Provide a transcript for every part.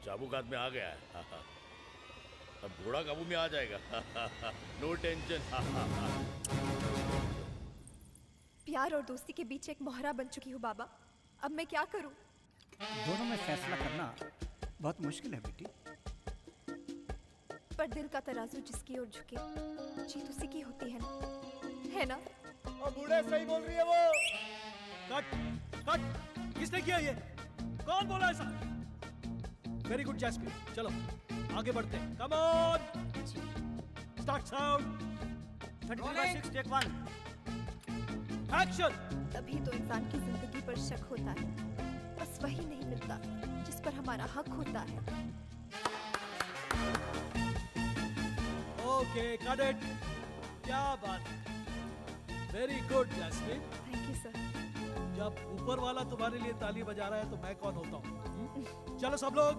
चाबुक हाथ में आ गया है। अब घोड़ा काबू में आ जाएगा। No tension. प्यार और दोस्ती के बीच एक मोहरा बन चुकी हूँ बाबा। अब मैं क्या करूँ? दोनों में फैसला करना बहुत मुश्किल है बेटी। पर दिल का तराजू जिसकी ओर झुके जीत उसी की होती है ना, है ना? और बूढ़े सही बोल रही है वो। कट कट, किसने किया ये? कौन बोला ऐसा? वेरी गुड जैस्मिन, चलो आगे बढ़ते हैं। Come on, start sound. 33/6 take 1 action. तभी तो इंसान की जिंदगी पर शक होता है, बस वही नहीं मिलता जिस पर हमारा हक होता है। Okay cut it. क्या बात है, very good Jasmine. Thank you sir. जब ऊपर वाला तुम्हारे लिए ताली बजा रहा है तो मैं कौन होता हूँ? चलो सब लोग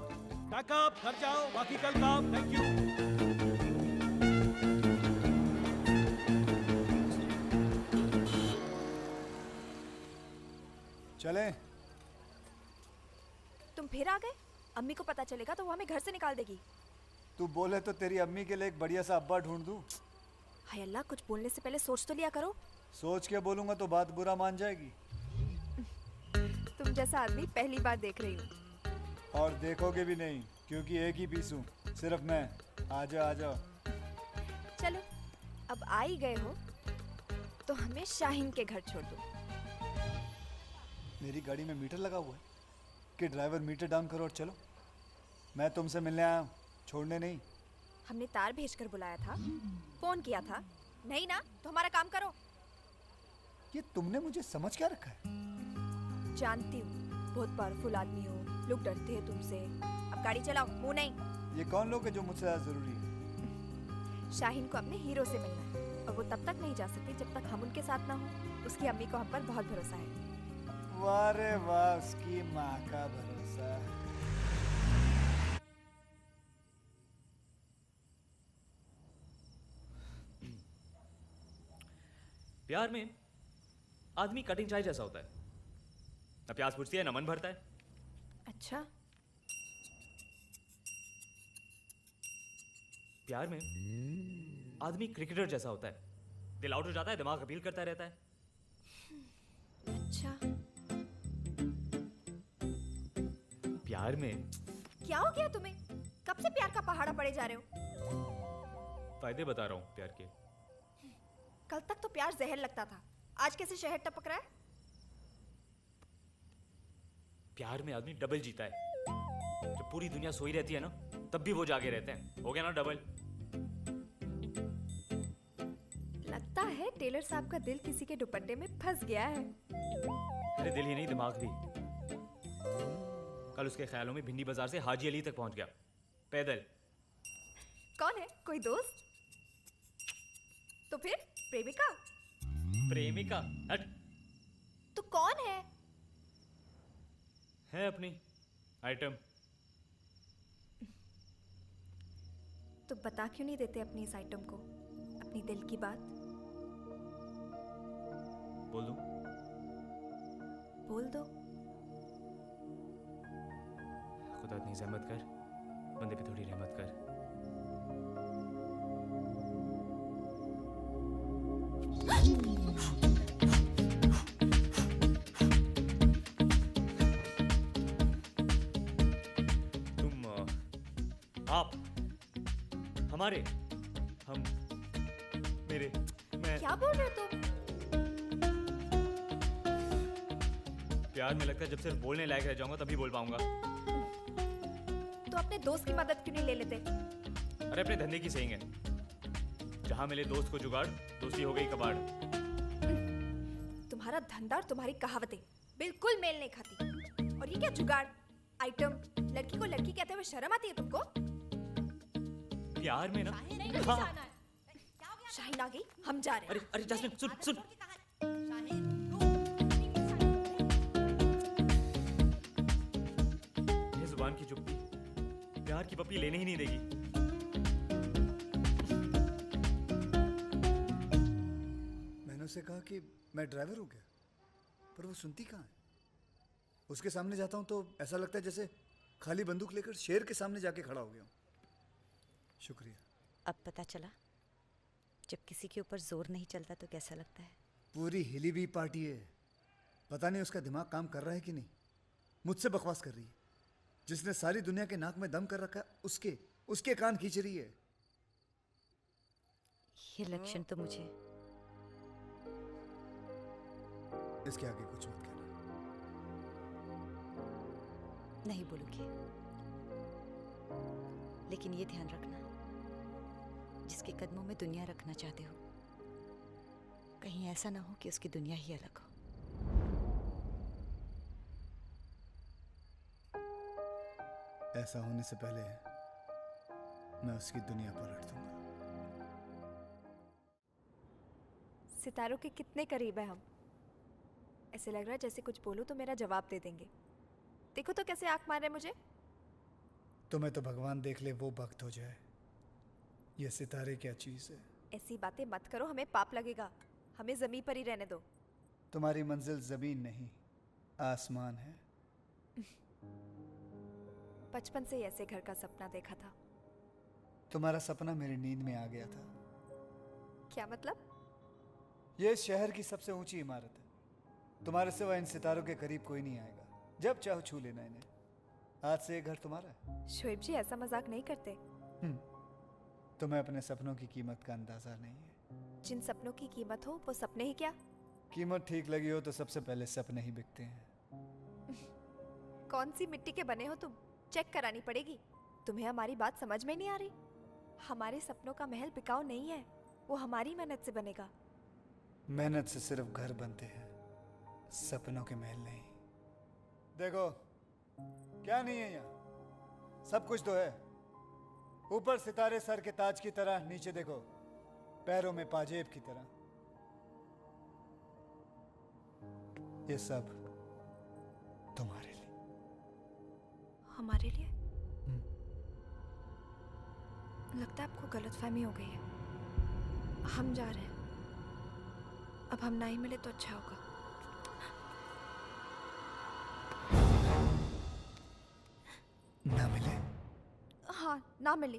पैकअप, घर जाओ, बाकी कल काम। Thank you. चलें। तुम फिर आ गए? अम्मी को पता चलेगा तो वो हमें घर से निकाल देगी। तू बोले तो तेरी अम्मी के लिए एक बढ़िया सा अब्बा ढूंढ दूं। हाय अल्लाह, कुछ बोलने से पहले सोच तो लिया करो। सोच के बोलूंगा तो बात बुरा मान जाएगी। तुम जैसा आदमी पहली बार देख रही हूँ। और देखोगे भी नहीं, क्योंकि एक ही पीस हूं, सिर्फ मैं। आ जाओ आ जाओ। चलो, अब आ ही गए हो तो हमें शाहीन के घर छोड़ दो। मेरी गाड़ी में मीटर लगा हुआ है कि ड्राइवर मीटर डाउन करो और चलो। मैं तुमसे मिलने आया हूँ, छोड़ने नहीं। हमने तार भेजकर बुलाया था, फोन किया था नहीं ना, तो हमारा काम करो। ये तुमने मुझे समझ क्या रखा है? जानती हूँ बहुत पावरफुल आदमी हो, लोग डरते हैं तुमसे। अब गाड़ी चलाओ, मुंह नहीं। ये कौन लोग हैं जो मुझसे ज़्यादा ज़रूरी है? शाहीन को अपने हीरो से मिलना है और वो तब तक नहीं जा सकती जब तक हम उनके साथ ना हो। उसकी अम्मी को हम पर बहुत भरोसा है। वाह रे वाह, उसकी माँ का भरोसा। प्यार में आदमी कटिंग चाय जैसा होता है, न प्यास बुझती है न मन भरता है। अच्छा, प्यार में आदमी क्रिकेटर जैसा होता है, दिल आउट हो जाता है, दिमाग अपील करता रहता है। अच्छा। प्यार में क्या हो गया तुम्हें? कब से प्यार का पहाड़ा पड़े जा रहे हो? फायदे बता रहा हूं प्यार के। कल तक तो प्यार जहर लगता था, आज कैसे शहद टपक रहा है? प्यार में आदमी डबल जीता है। जब पूरी दुनिया सोई रहती है ना, तब भी वो जागे रहते हैं। हो गया ना डबल। लगता है टेलर साहब का दिल किसी के दुपट्टे में फंस गया है। अरे दिल ही नहीं, दिमाग भी। कल उसके ख्यालों में भिंडी बाजार से हाजी अली तक पहुंच गया, पैदल। कौन है? कोई दोस्त? तो फिर प्रेमिका? प्रेमिका? हट। तो कौन है अपनी आइटम। तो बता क्यों नहीं देते अपनी इस आइटम को, अपनी दिल की बात? बोल दूं? बोल दो। खुदा इतनी जहमत कर, बंदे पे थोड़ी रहमत कर। तुम आप हमारे, हम मेरे, मैं। क्या बोल रहे हो तुम? प्यार में लगता है जब सिर्फ बोलने लायक रह जाऊंगा तभी बोल पाऊंगा। तो अपने दोस्त की मदद क्यों नहीं ले लेते? अरे अपने धंधे की सही है, जहां मिले दोस्त को जुगाड़, दोस्ती हो गई कबाड़। तुम्हारा धंधा और तुम्हारी कहावतें बिल्कुल मेल नहीं खाती। और ये क्या जुगाड़, आइटम? लड़की को लड़की कहते हुए शर्म आती है तुमको? प्यार में ना। हाँ। शाहीन आ गई, हम जा रहे हैं। अरे अरे जैस्मिन सुन सुन। ये जुबान की चुप्पी प्यार की पप्पी लेने ही नहीं देगी। मैंने उसे कहा कि मैं ड्राइवर हूँ क्या, पर वो सुनती कहाँ है। उसके सामने जाता हूँ तो ऐसा लगता है जैसे खाली बंदूक लेकर शेर के सामने जाके खड़ा हो गया हूँ। शुक्रिया। अब पता चला जब किसी के ऊपर जोर नहीं चलता तो कैसा लगता है। पूरी हिली हुई पार्टी है, पता नहीं उसका दिमाग काम कर रहा है कि नहीं। मुझसे बकवास कर रही है। जिसने सारी दुनिया के नाक में दम कर रखा उसके कान खींच रही है। ये लक्षण तो मुझे इसके आगे कुछ मत कहना। नहीं बोलूंगी, लेकिन ये ध्यान रखना, जिसके कदमों में दुनिया रखना चाहते हो, कहीं ऐसा ना हो कि उसकी दुनिया ही अलग हो। ऐसा होने से पहले मैं उसकी दुनिया पलट दूंगा। सितारों के कितने करीब है हम। ऐसे लग रहा है जैसे कुछ बोलूं तो मेरा जवाब दे देंगे। देखो तो कैसे आंख मार रहे मुझे। तुम्हें तो भगवान देख ले वो वक्त हो जाए। ये सितारे क्या चीज है। ऐसी बातें मत करो, हमें पाप लगेगा। हमें जमीन पर ही रहने दो। तुम्हारी मंजिल जमीन नहीं आसमान है। बचपन से ही ऐसे घर का सपना देखा था। तुम्हारा सपना मेरी नींद में आ गया था। क्या मतलब? ये शहर की सबसे ऊंची इमारत है। तुम्हारे सिवा इन सितारों के करीब कोई नहीं आएगा। जब चाहो छू लेना इन्हें। आज से ये घर तुम्हारा है। शोएब जी ऐसा मजाक नहीं करते। तुम्हें अपने सपनों की कीमत का अंदाजा नहीं है। जिन सपनों की कीमत हो वो सपने ही क्या। कीमत ठीक लगी हो तो सबसे पहले सपने ही बिकते हैं। कौन सी मिट्टी के बने हो तुम? चेक करानी पड़ेगी। तुम्हें हमारी बात समझ में नहीं आ रही? हमारे सपनों का महल बिकाऊ नहीं है, वो हमारी मेहनत से बनेगा। मेहनत से सिर्फ घर बनते हैं, सपनों के महल नहीं। देखो क्या नहीं है यहाँ, सब कुछ तो है। ऊपर सितारे सर के ताज की तरह, नीचे देखो पैरों में पाजेब की तरह। ये सब तुम्हारे लिए। हमारे लिए? लगता है आपको गलतफहमी हो गई है। हम जा रहे हैं। अब हम ना ही मिले तो अच्छा होगा। ना मिले? हाँ, ना मिले।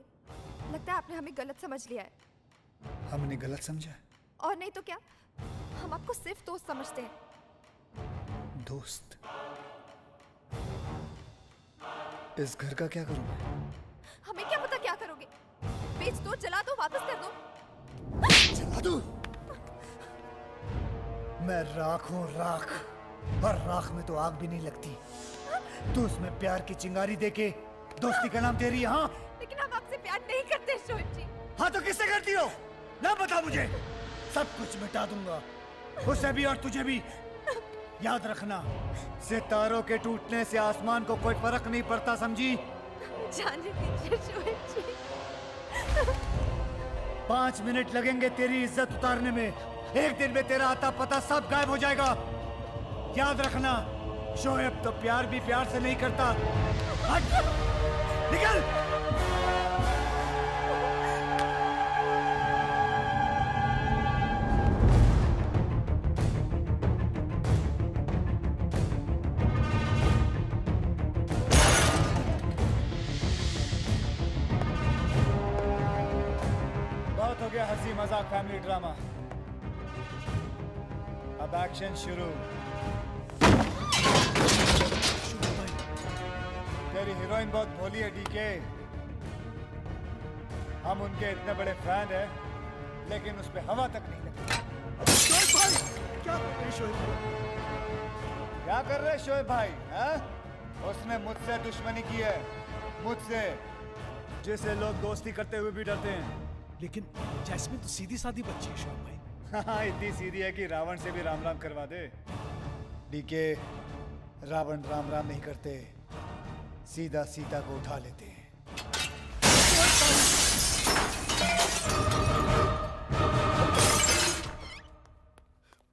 लगता है आपने हमें गलत समझ लिया है। हमने गलत समझा? और नहीं तो क्या, हम आपको सिर्फ दोस्त समझते हैं। दोस्त? इस घर का क्या करूं मैं? हमें क्या पता क्या करोगे। बेच दो, जला दो, वापस कर दो। जला दो? मैं राख हूं, राख। और राख में तो आग भी नहीं लगती। तू उसमें प्यार की चिंगारी देके दोस्ती का नाम दे रही है। हाँ, लेकिन हम आपसे प्यार नहीं करते शोएब जी। हाँ तो किससे करती हो? ना बता मुझे, सब कुछ मिटा दूंगा, उसे भी और तुझे भी। याद रखना, सितारों के टूटने से आसमान को कोई फर्क नहीं पड़ता, समझी? जाने दीजिए शोएब जी। 5 मिनट लगेंगे तेरी इज्जत उतारने में। एक दिन में तेरा आता पता सब गायब हो जाएगा। याद रखना, शोएब तो प्यार भी प्यार से नहीं करता। हट, निकल। बहुत हो गया हंसी मजाक फैमिली ड्रामा। अब एक्शन शुरू। तेरी हीरोइन बहुत भोली है डीके। हम उनके इतने बड़े फैन हैं, लेकिन उस पे हवा तक नहीं लगती। शोएब भाई, क्या कर रहे शोएब भाई? क्या कर रहे शोएब भाई? हैं? उसने मुझसे दुश्मनी की है, मुझसे, जिसे लोग दोस्ती करते हुए भी डरते हैं। लेकिन जैस्मिन तो सीधी सादी बच्ची है शोएब भाई। हाँ, इतनी सीधी है कि रावण से भी राम राम करवा दे। डीके, रावण राम राम नहीं करते, सीधा सीता को उठा लेते हैं।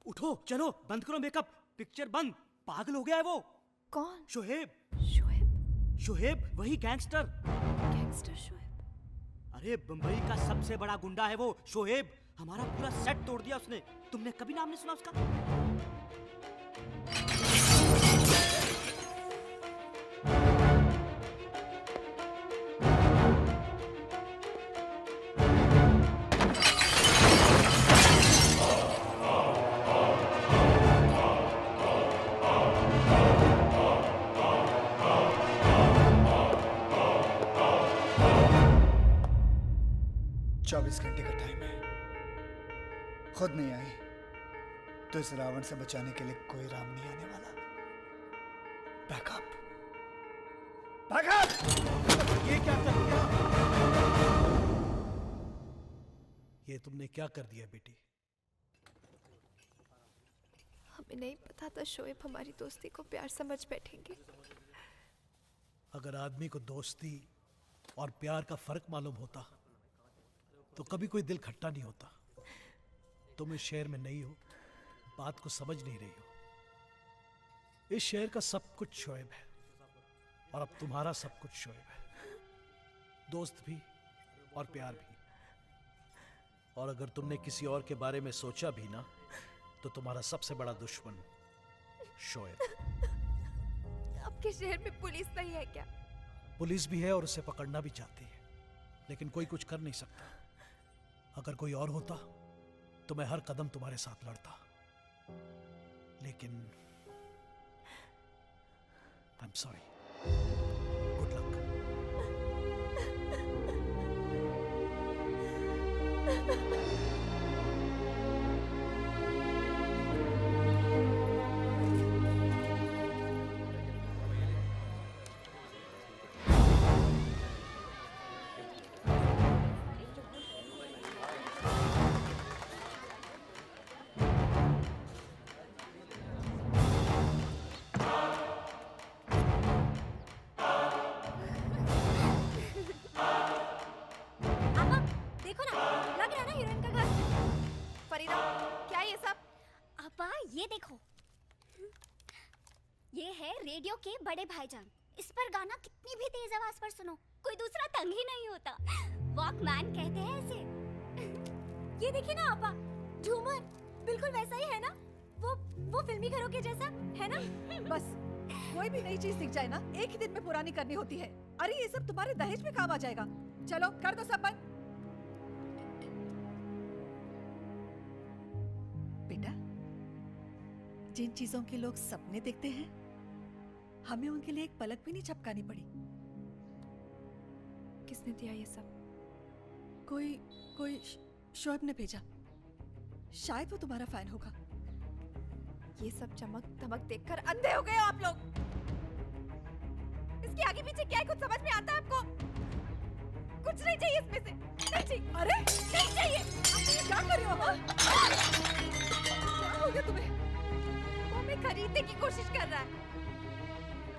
उठो, चलो, बंद करो मेकअप। पिक्चर बंद। पागल हो गया है वो। कौन? शोएब। शोएब? शोएब, वही गैंगस्टर। गैंगस्टर शोएब? अरे बंबई का सबसे बड़ा गुंडा है वो शोएब। हमारा पूरा सेट तोड़ दिया उसने। तुमने कभी नाम नहीं सुना उसका? 24 घंटे का टाइम है। खुद नहीं आई तो इस रावण से बचाने के लिए कोई राम नहीं आने वाला। Backup, backup. ये क्या कर दिया? ये तुमने क्या कर दिया बेटी? हमें नहीं पता था शोएब हमारी दोस्ती को प्यार समझ बैठेंगे। अगर आदमी को दोस्ती और प्यार का फर्क मालूम होता तो कभी कोई दिल खट्टा नहीं होता। तुम इस शहर में नहीं हो, बात को समझ नहीं रही हो। इस शहर का सब कुछ शोएब है और अब तुम्हारा सब कुछ शोएब है, दोस्त भी और प्यार भी। और अगर तुमने किसी और के बारे में सोचा भी ना तो तुम्हारा सबसे बड़ा दुश्मन शोएब। आपके शहर में पुलिस नहीं है क्या? पुलिस भी है और उसे पकड़ना भी चाहती है, लेकिन कोई कुछ कर नहीं सकता। अगर कोई और होता तो मैं हर कदम तुम्हारे साथ लड़ता, लेकिन I am sorry. Good luck. आपा देखो ना, लग रहा है ना हीरोइन का घर। फरीदा, क्या ये सब? आपा ये देखो, ये है रेडियो के बड़े भाईजान। इस पर गाना कितनी भी तेज आवाज पर सुनो, कोई दूसरा तंग ही नहीं होता। वॉकमैन कहते हैं इसे। ये देखिए ना आपा, झूमर बिल्कुल वैसा ही है ना, वो फिल्मी घरों के जैसा है ना। बस कोई भी नई चीज दिख जाए ना, एक ही दिन में पुरानी करनी होती है। अरे ये सब तुम्हारे दहेज में काम आ जाएगा। चलो कर दो सब बंद। बेटा, जिन चीजों के लोग सपने देखते हैं, हमें उनके लिए एक पलक भी नहीं झपकानी पड़ी। किसने दिया ये सब? कोई शोएब ने भेजा। शायद वो तुम्हारा फैन होगा। ये सब चमक धमक देखकर अंधे हो गए हो आप लोग। इसके आगे पीछे क्या है कुछ समझ में आता है आपको? कुछ नहीं चाहिए इसमें से, नहीं चाहिए। अरे नहीं चाहिए। आप ये क्या कर रहे हो अम्मा? क्या हो गया तुम्हें? वो हमें खरीदने की कोशिश कर रहा है।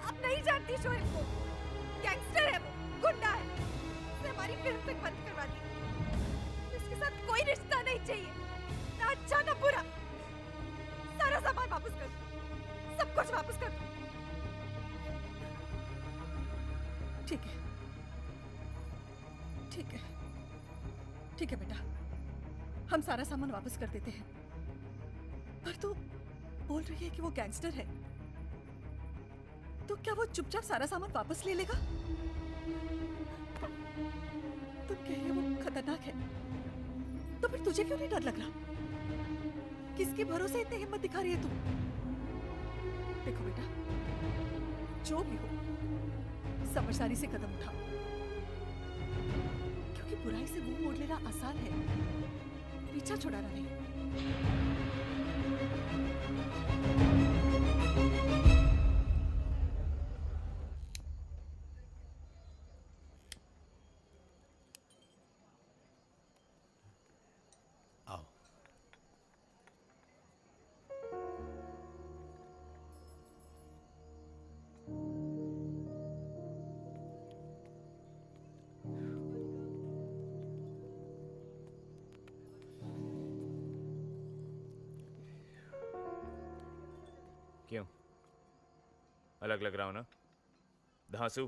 आप नहीं जानती शोएब को, गैंगस्टर है वो, गुंडा है। उसने हमारी फिल्म तक बंद करवा दी। इसके साथ कोई रिश्ता नहीं चाहिए, ना अच्छा ना बुरा। सारा सामान वापस कर दो, सब कुछ वापस कर दो। ठीक है, ठीक है, ठीक है बेटा, हम सारा सामान वापस कर देते हैं। पर तू बोल रही है कि वो गैंगस्टर है, तो क्या वो चुपचाप सारा सामान वापस ले लेगा? तुम कह रही हो वो खतरनाक है, तो फिर तुझे क्यों नहीं डर लग रहा? किसके भरोसे इतनी हिम्मत दिखा रही है तुम? देखो बेटा, जो भी हो समझदारी से कदम उठाओ, क्योंकि बुराई से मुंह मोड़ लेना आसान है, पीछा छुड़ाना नहीं। आओ। क्यों अलग लग रहा हूं ना, धांसू?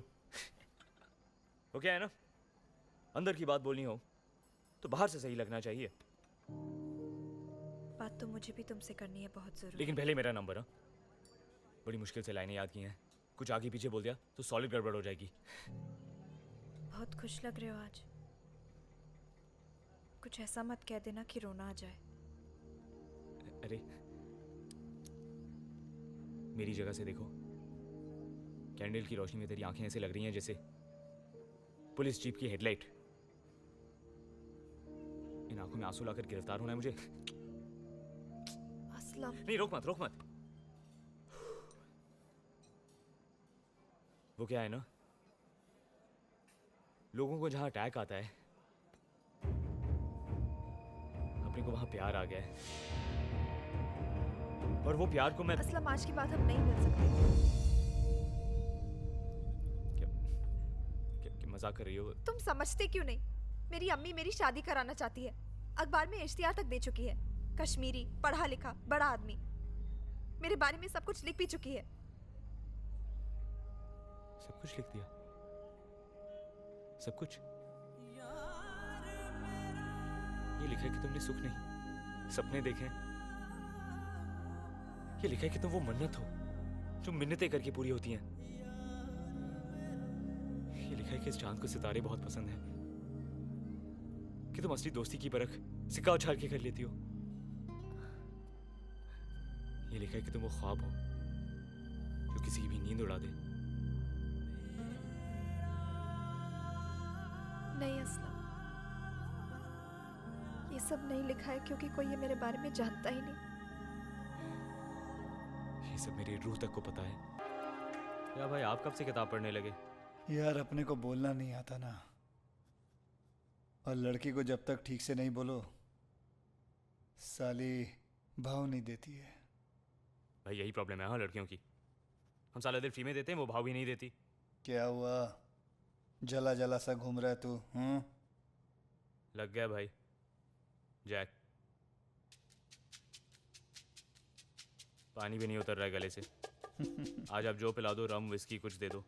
वो क्या है ना, अंदर की बात बोलनी हो तो बाहर से सही लगना चाहिए। बात तो मुझे भी तुमसे करनी है बहुत जरूरी। लेकिन पहले मेरा नंबर। हाँ, बड़ी मुश्किल से लाइनें याद की हैं, कुछ आगे पीछे बोल दिया तो सॉलिड गड़बड़ हो जाएगी। बहुत खुश लग रहे हो आज। कुछ ऐसा मत कह देना कि रोना आ जाए। अरे मेरी जगह से देखो, कैंडल की रोशनी में तेरी आंखें ऐसे लग रही हैं जैसे पुलिस जीप की हेडलाइट। इन आंखों में आंसू लाकर गिरफ्तार होना है मुझे। असलम, नहीं, रोक मत, रोक मत। वो क्या है ना, लोगों को जहां अटैक आता है, अपने को वहां प्यार आ गया है, और वो प्यार को मैं असलम आज के बाद हम नहीं मिल सकते। क्या मजाक कर रही हो? तुम समझते क्यों नहीं? मेरी अम्मी मेरी शादी कराना चाहती है, अखबार में इश्तिहार तक दे चुकी है। कश्मीरी, पढ़ा लिखा, बड़ा आदमी, मेरे बारे में सब कुछ लिख भी चुकी है। सब कुछ लिख दिया? सब कुछ? ये लिखा है कि तुमने सुख नहीं, सपने देखे हैं। ये लिखा है कि तुम वो मन्नत हो जो मिन्नतें करके पूरी होती हैं। ये लिखा है कि इस चांद को सितारे बहुत पसंद हैं, कि तुम असली दोस्ती की परख सिक्का उछाल के कर लेती हो। ये लिखा है कि तुम वो ख्वाब हो जो किसी की भी नींद उड़ा दे। नहीं असलम, ये सब नहीं लिखा है क्योंकि कोई ये मेरे बारे में जानता ही नहीं। ये सब मेरी रूह तक को पता है। या भाई, आप कब से किताब पढ़ने लगे? यार अपने को बोलना नहीं आता ना, और लड़की को जब तक ठीक से नहीं बोलो साली भाव नहीं देती है। भाई यही प्रॉब्लम है हाँ लड़कियों की। हम साला दिल फ्री में देते हैं, वो भाव भी नहीं देती। क्या हुआ, जला जला सा घूम रहा है तू? लग गया भाई जैक। पानी भी नहीं उतर रहा है गले से। आज आप जो पिला दो, रम विस्की कुछ दे दो।